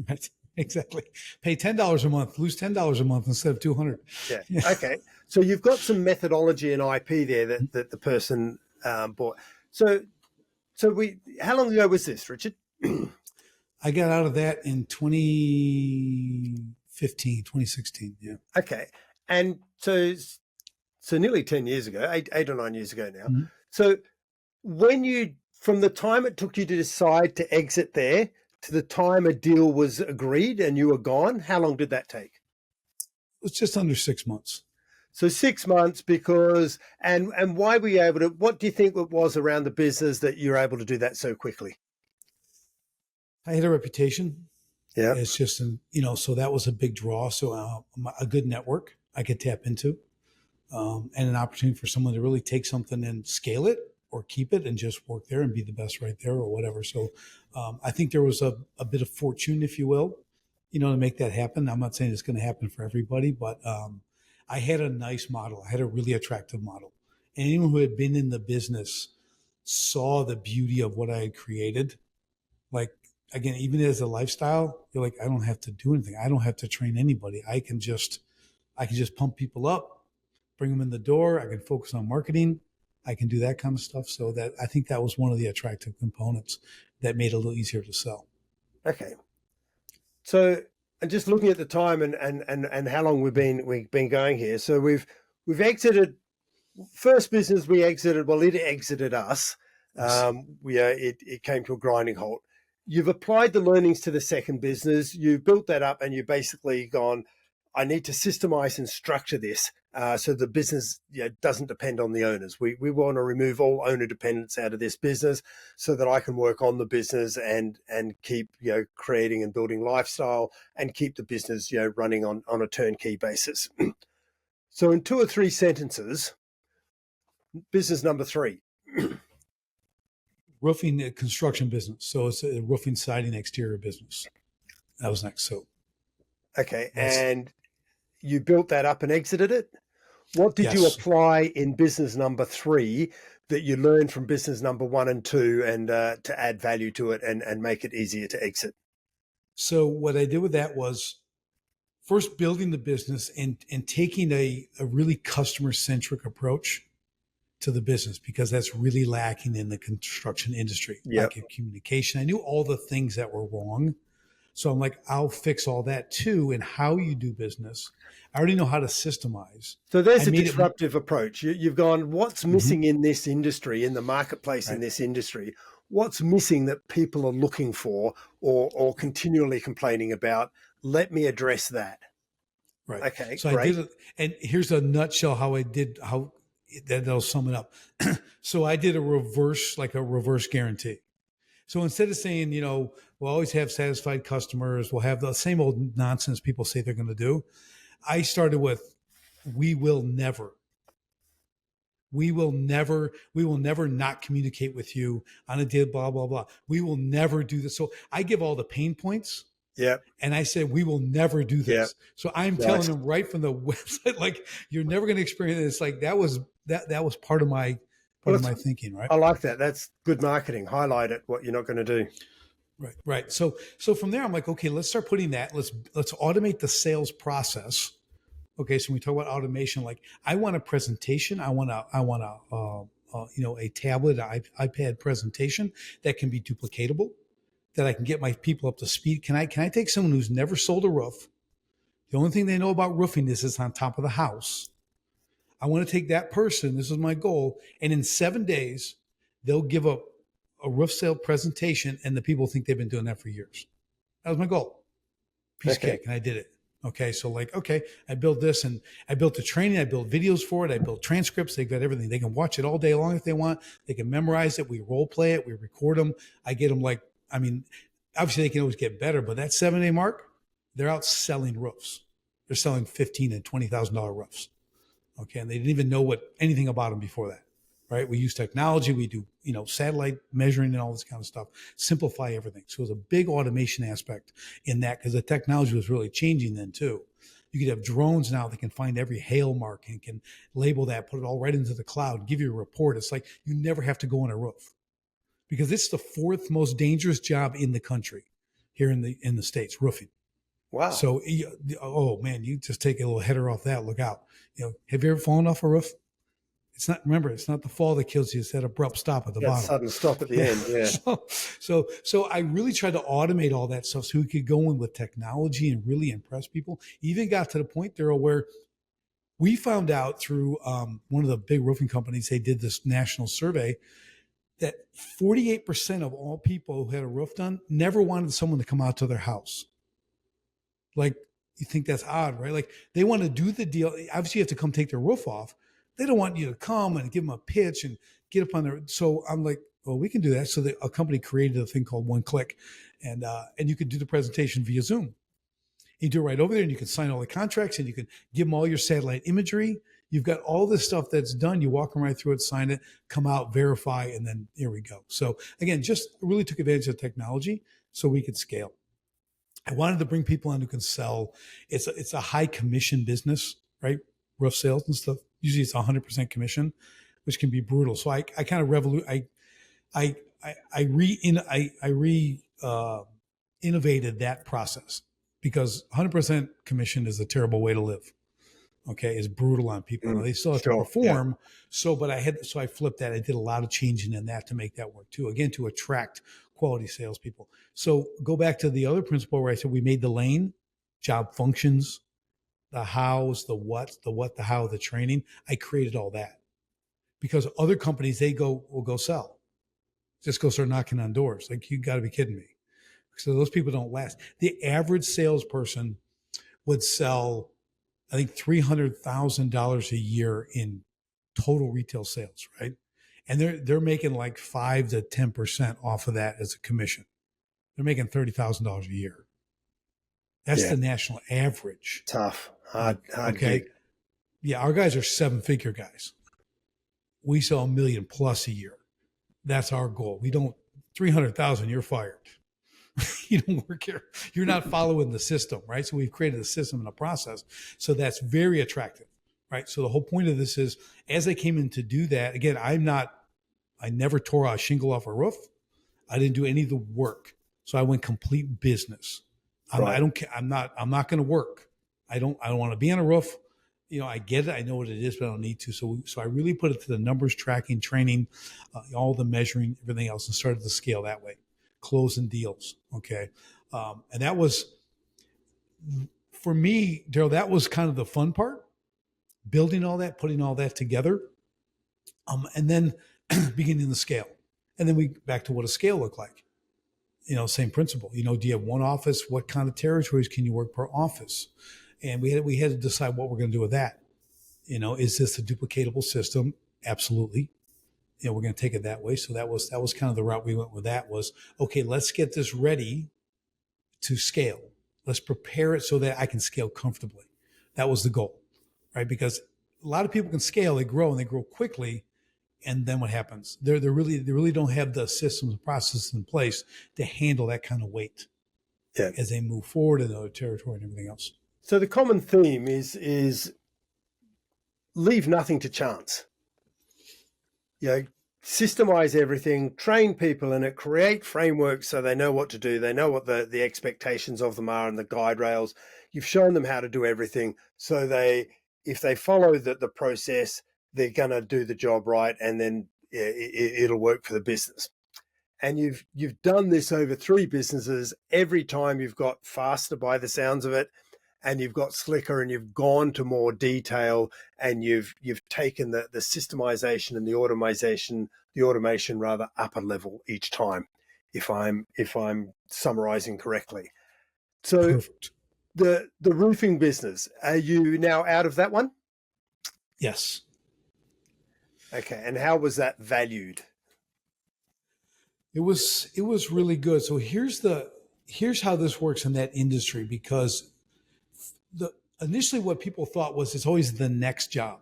Right. Exactly. Pay $10 a month, lose $10 a month instead of $200. Yeah. Okay. So you've got some methodology and IP there that the person bought. So how long ago was this, Richard? I got out of that in 2016. Yeah. Okay. And so nearly 10 years ago, eight or 9 years ago now. Mm-hmm. So from the time it took you to decide to exit there to the time a deal was agreed and you were gone, how long did that take? It was just under 6 months. So 6 months because, and why were you able to, what do you think it was around the business that you're able to do that so quickly? I had a reputation. Yeah. It's just, so that was a big draw. So a good network I could tap into and an opportunity for someone to really take something and scale it or keep it and just work there and be the best right there or whatever. So I think there was a bit of fortune, if you will, to make that happen. I'm not saying it's going to happen for everybody, but I had a nice model. I had a really attractive model. And anyone who had been in the business saw the beauty of what I had created. Like, again, even as a lifestyle, you're like, I don't have to do anything. I don't have to train anybody. I can just pump people up, bring them in the door. I can focus on marketing. I can do that kind of stuff. So that I think that was one of the attractive components that made it a little easier to sell. Okay. So, and just looking at the time and how long we've been going here. So we've exited first business we exited. Well, it exited us. It came to a grinding halt. You've applied the learnings to the second business. You've built that up, and you've basically gone, I need to systemize and structure this so the business doesn't depend on the owners. We want to remove all owner dependence out of this business so that I can work on the business and keep creating and building lifestyle and keep the business running on a turnkey basis. So in 2 or 3 sentences, business number 3. Roofing construction business. So it's a roofing, siding, exterior business. That was next. So okay, and you built that up and exited it. What did you apply in business number 3 that you learned from business number 1 and 2 and to add value to it and make it easier to exit? So what I did with that was first building the business and taking a really customer-centric approach to the business, because that's really lacking in the construction industry. Yep. Like communication. I knew all the things that were wrong. So I'm like, I'll fix all that too. And how you do business. I already know how to systemize. So there's a disruptive approach. You've gone, what's missing in this industry, in the marketplace, in this industry? What's missing that people are looking for or continually complaining about? Let me address that. Right. Okay, so great. I did, and here's a nutshell that'll sum it up. So I did a reverse guarantee. So instead of saying, we'll always have satisfied customers, we'll have the same old nonsense people say they're going to do, I started with, we will never not communicate with you on a deal, blah, blah, blah. We will never do this. So I give all the pain points. Yeah. And I said, we will never do this. Yep. So I'm telling them right from the website, like, you're never going to experience this. Like that was part of my thinking, right? I like that. That's good marketing. Highlight it, what you're not going to do. Right. So from there, I'm like, okay, let's start putting that. Let's automate the sales process. Okay. So when we talk about automation, like I want a presentation. I want a tablet, an iPad presentation that can be duplicatable, that I can get my people up to speed. Can I take someone who's never sold a roof? The only thing they know about roofing is on top of the house. I want to take that person, this is my goal, and in 7 days, they'll give a roof sale presentation, and the people think they've been doing that for years. That was my goal. Piece of cake, and I did it. Okay, so I built this, and I built the training, I built videos for it, I built transcripts, they've got everything. They can watch it all day long if they want. They can memorize it, we role play it, we record them. I get them obviously they can always get better, but that 7-day mark, they're out selling roofs. They're selling $15,000 and $20,000 roofs. Okay. And they didn't even know anything about them before that. right? We use technology. We do, satellite measuring and all this kind of stuff, simplify everything. So it was a big automation aspect in that because the technology was really changing then too. You could have drones now that can find every hail mark and can label that, put it all right into the cloud, give you a report. It's like you never have to go on a roof because it's the fourth most dangerous job in the country here in the States, roofing. Wow. So, oh man, you just take a little header off that. Look out. Have you ever fallen off a roof? It's not the fall that kills you. It's that abrupt stop at the bottom. Sudden stop at the end. Yeah. So I really tried to automate all that stuff so we could go in with technology and really impress people. Even got to the point, Daryl, where we found out through one of the big roofing companies, they did this national survey that 48% of all people who had a roof done never wanted someone to come out to their house. Like, you think that's odd, right? Like, they want to do the deal. Obviously, you have to come take their roof off. They don't want you to come and give them a pitch and get up on their. So I'm like, well, we can do that. So a company created a thing called One Click, and you could do the presentation via Zoom. You do it right over there, and you can sign all the contracts, and you can give them all your satellite imagery. You've got all this stuff that's done. You walk them right through it, sign it, come out, verify, and then here we go. So again, just really took advantage of technology so we could scale. I wanted to bring people on who can sell. It's a high commission business, right? Roof sales and stuff. Usually it's 100% commission, which can be brutal. So I kind of innovated that process because 100% commission is a terrible way to live. Okay, is brutal on people. Now, they still have to perform. Yeah. So I flipped that. I did a lot of changing in that to make that work too. Again, to attract quality salespeople. So go back to the other principle where I said we made the lane, job functions, the hows, the what, the how, the training. I created all that because other companies, will go sell. Just go start knocking on doors. Like, you got to be kidding me. So those people don't last. The average salesperson would sell, I think, $300,000 a year in total retail sales, right? And they're making like 5 to 10% off of that as a commission. They're making $30,000 a year. That's the national average. Tough, hard. Okay. Gig. Yeah, our guys are 7-figure guys. We sell $1 million plus a year. That's our goal. We don't 300,000. You're fired. You don't work here. You're not following the system, right? So we've created a system and a process. So that's very attractive, right? So the whole point of this is, as I came in to do that, again, I never tore a shingle off a roof. I didn't do any of the work. So I went complete business. Right. I don't care. I'm not going to work. I don't want to be on a roof. I get it. I know what it is, but I don't need to. So I really put it to the numbers, tracking, training, all the measuring, everything else, and started to scale that way. Closing deals. Okay. And that was, for me, Daryl, that was kind of the fun part, building all that, putting all that together. And then beginning to scale. And then back to what a scale looked like. Same principle. Do you have one office? What kind of territories can you work per office? And we had to decide what we're going to do with that. Is this a duplicatable system? Absolutely. We're going to take it that way. So that was kind of the route we went with. That was, okay, let's get this ready to scale. Let's prepare it so that I can scale comfortably. That was the goal, right? Because a lot of people can scale, they grow, and they grow quickly. And then what happens? They really don't have the systems and processes in place to handle that kind of weight as they move forward in other territory and everything else. So the common theme is leave nothing to chance. Systemize everything, train people in it, create frameworks so they know what to do. They know what the expectations of them are and the guide rails. You've shown them how to do everything. So if they follow the process, they're going to do the job right, and then it'll work for the business. And you've done this over 3 businesses. Every time you've got faster by the sounds of it, and you've got slicker, and you've gone to more detail, and you've taken the systemization and the automation rather up a level each time, if I'm summarizing correctly. So perfect. The roofing business, are you now out of that one? Yes. Okay. And how was that valued? It was really good. So here's how this works in that industry, because initially what people thought was it's always the next job.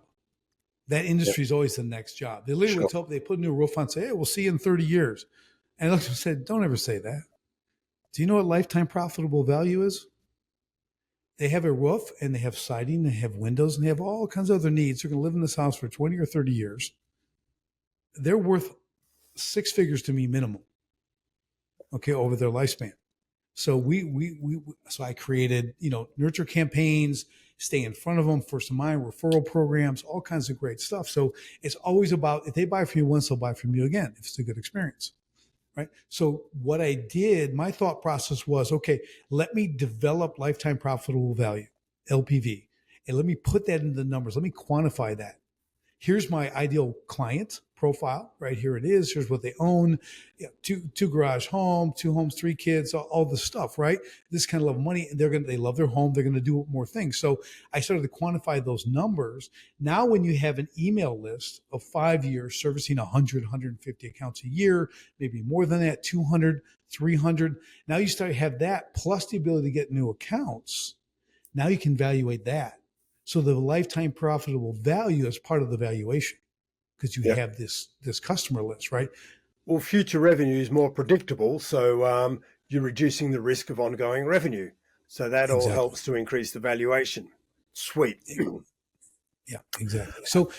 That industry is always the next job. They literally Sure. tell, they put a new roof on, say, hey, we'll see you in 30 years. And I looked and said, don't ever say that. Do you know what lifetime profitable value is? They have a roof and they have siding, they have windows, and they have all kinds of other needs. They're going to live in this house for 20 or 30 years. They're worth six figures to me minimum, okay, over their lifespan. So so I created, nurture campaigns, stay in front of them, first of mind, referral programs, all kinds of great stuff. So it's always about, if they buy from you once, they'll buy from you again if it's a good experience. Right. So what I did, my thought process was, okay, let me develop lifetime profitable value, LPV, and let me put that into the numbers. Let me quantify that. Here's my ideal client profile, right? Here it is. Here's what they own. Two garage home, 2 homes, 3 kids, all the stuff, right? This kind of level of money. They love their home. They're going to do more things. So I started to quantify those numbers. Now, when you have an email list of 5 years servicing 100, 150 accounts a year, maybe more than that, 200, 300. Now you start to have that plus the ability to get new accounts. Now you can evaluate that. So the lifetime profitable value is part of the valuation because you have this customer list, right? Well, future revenue is more predictable, so you're reducing the risk of ongoing revenue. So that all helps to increase the valuation. Sweet. Yeah, exactly. So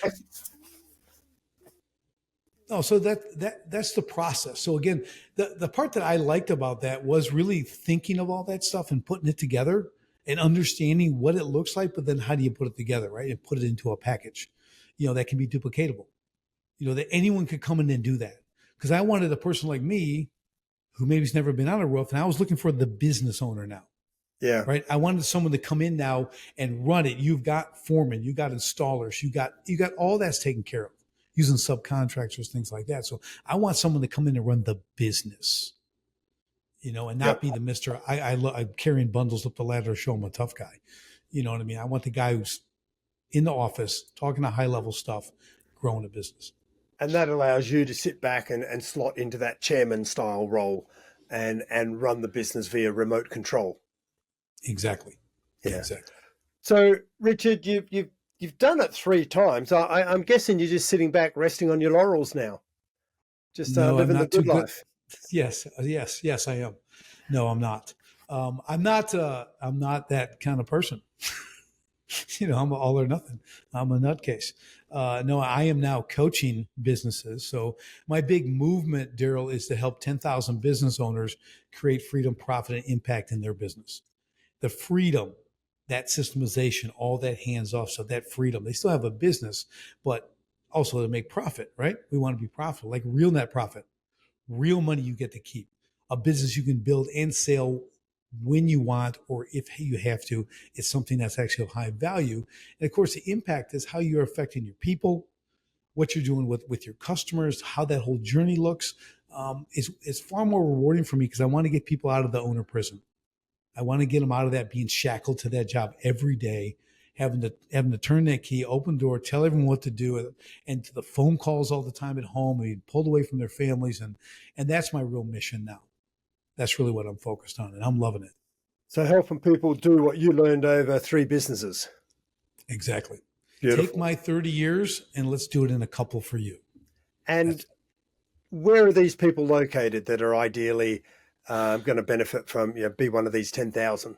that's the process. So again, the part that I liked about that was really thinking of all that stuff and putting it together and understanding what it looks like, but then how do you put it together, right? And put it into a package, that can be duplicatable, that anyone could come in and do that. Because I wanted a person like me who maybe's never been on a roof, and I was looking for the business owner now. Yeah. Right. I wanted someone to come in now and run it. You've got foremen, you got installers, you got all that's taken care of using subcontractors, things like that. So I want someone to come in and run the business. And not be the Mr. I'm carrying bundles up the ladder to show him a tough guy. You know what I mean? I want the guy who's in the office talking to high level stuff, growing a business. And that allows you to sit back and slot into that chairman style role and run the business via remote control. Exactly. Yeah. Exactly. So Richard, you've done it 3 times. I'm guessing you're just sitting back, resting on your laurels now. Just living the good life. Yes, I am. No, I'm not. I'm not that kind of person. I'm all or nothing. I'm a nutcase. No, I am now coaching businesses. So my big movement, Daryl, is to help 10,000 business owners create freedom, profit, and impact in their business. The freedom, that systemization, all that hands off. So that freedom, they still have a business, but also to make profit, right? We want to be profitable, like real net profit. Real money you get to keep, a business you can build and sell when you want or if you have to. It's something that's actually of high value. And of course, the impact is how you're affecting your people, what you're doing with your customers, how that whole journey looks. Is far more rewarding for me because I want to get people out of the owner prison. I want to get them out of that being shackled to that job every day, having to turn that key, open door, tell everyone what to do, and to the phone calls all the time at home, being pulled away from their families, and that's my real mission now. That's really what I'm focused on, and I'm loving it. So helping people do what you learned over 3 businesses. Exactly. Beautiful. Take my 30 years and let's do it in a couple for you. And where are these people located that are ideally going to benefit from, be one of these 10,000?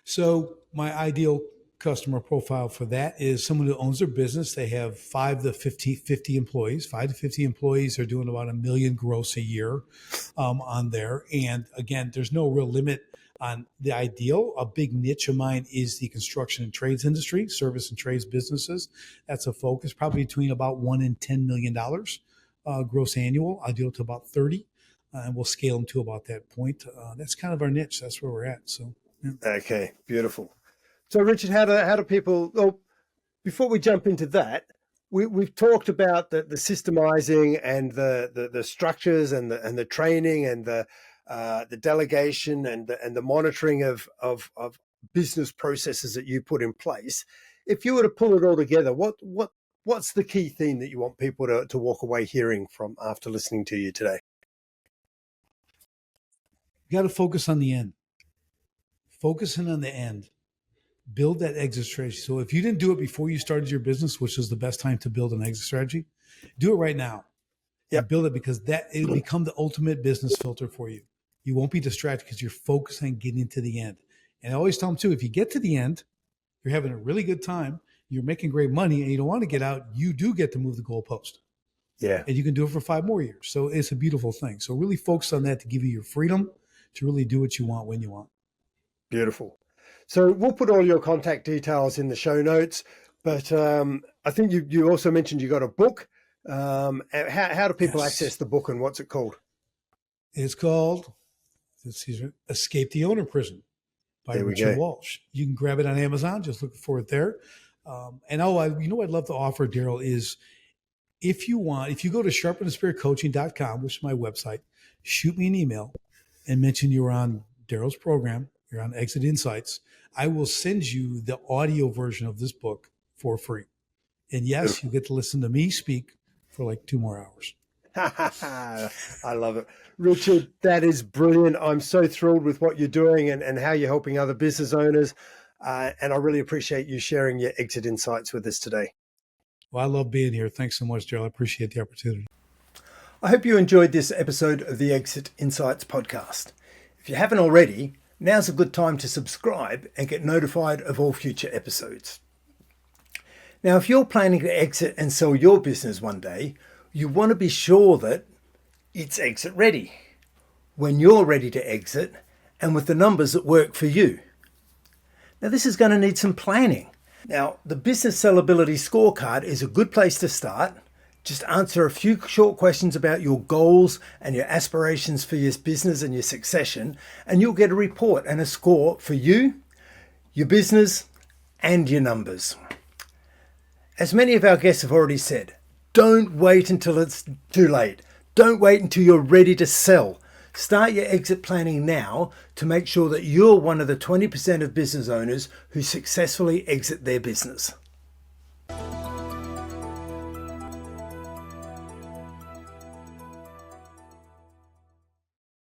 So my ideal customer profile for that is someone who owns their business. They have 5 to 50 employees. 5 to 50 employees are doing about $1 million gross a year on there. And again, there's no real limit on the ideal. A big niche of mine is the construction and trades industry, service and trades businesses. That's a focus, probably between about $1 and $10 million gross annual. I deal to about 30, and we'll scale them to about that point. That's kind of our niche. That's where we're at. So, yeah. Okay, beautiful. So, Richard, how do people? Well, before we jump into that, we've talked about the systemising and the structures and the training and the delegation and the monitoring of business processes that you put in place. If you were to pull it all together, what's the key theme that you want people to walk away hearing from after listening to you today? You got to focus on the end. Focusing on the end. build that exit strategy. So if you didn't do it before you started your business, which is the best time to build an exit strategy, do it right now. Yep. And build it, because it'll become the ultimate business filter for you. You won't be distracted because you're focused on getting to the end. And I always tell them too, if you get to the end, you're having a really good time, you're making great money, and you don't want to get out, you do get to move the goalpost. Yeah. And you can do it for 5 more years. So it's a beautiful thing. So really focus on that to give you your freedom to really do what you want when you want. Beautiful. So we'll put all your contact details in the show notes, but I think you also mentioned you got a book. How do people access the book, and what's it called? It's called Escape the Owner Prison by Richard Walsh. You can grab it on Amazon. Just look for it there. And what I'd love to offer, Daryl, is if you go to sharpenthespiritcoaching.com, which is my website, shoot me an email and mention you're on Daryl's program, you're on Exit Insights. I will send you the audio version of this book for free. And yes, you get to listen to me speak for like 2 more hours. I love it. Richard, that is brilliant. I'm so thrilled with what you're doing and how you're helping other business owners. And I really appreciate you sharing your exit insights with us today. Well, I love being here. Thanks so much, Daryl. I appreciate the opportunity. I hope you enjoyed this episode of the Exit Insights podcast. If you haven't already, now's a good time to subscribe and get notified of all future episodes. Now, if you're planning to exit and sell your business one day, you want to be sure that it's exit ready, when you're ready to exit and with the numbers that work for you. Now, this is going to need some planning. Now, the Business Sellability Scorecard is a good place to start. Just answer a few short questions about your goals and your aspirations for your business and your succession, and you'll get a report and a score for you, your business, and your numbers. As many of our guests have already said, don't wait until it's too late. Don't wait until you're ready to sell. Start your exit planning now to make sure that you're one of the 20% of business owners who successfully exit their business.